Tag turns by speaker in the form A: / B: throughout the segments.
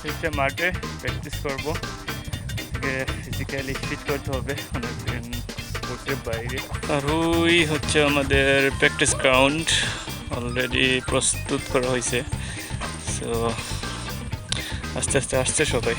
A: হচ্ছে মাঠে প্র্যাকটিস করবো, ফিজিক্যালি ফিট করতে হবে অনেকদিন বসে বাইরে। আর ওই হচ্ছে আমাদের প্র্যাকটিস গ্রাউন্ড, অলরেডি প্রস্তুত করা হয়েছে। সো আস্তে আস্তে আসছে সবাই।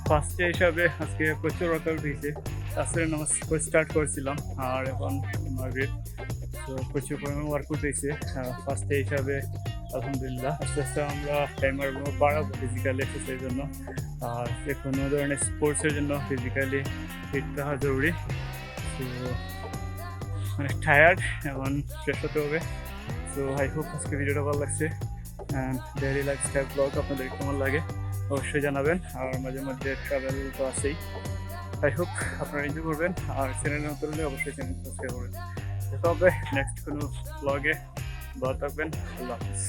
A: ফার্স্টে হিসাবে আজকে প্রচুর ওয়ার্কআউট হয়েছে। আসলে নামাজ স্টার্ট করেছিলাম আর এখন মাগরিব, তো প্রচুর পরিমাণে ওয়ার্কআউট হয়েছে ফার্স্টে হিসাবে। আলহামদুলিল্লাহ আস্তে আস্তে আমরা টাইমার বাড়াবো ফিজিক্যাল এক্সারসাইজের জন্য। আর যে কোনো ধরনের স্পোর্টসের জন্য ফিজিক্যালি ফিট থাকা জরুরি। তো অনেক টায়ার্ড, এখন ফ্রেশ হতে হবে। সো আই হোপ আজকে ভিডিওটা ভালো লাগছে। অ্যান্ড ডেইলি লাইফস্টাইল ব্লগ আপনাদের কেমন লাগে অবশ্যই জানাবেন। আর মাঝে মধ্যে ট্রাভেল তো আছেই। আই হোপ আপনারা এনজয় করবেন। আর চ্যানেলে নতুন হলে অবশ্যই চ্যানেল সাবস্ক্রাইব করবেন। দেখা হবে নেক্সট কোনো ব্লগে। ভালো থাকবেন। আল্লাহ হাফিজ।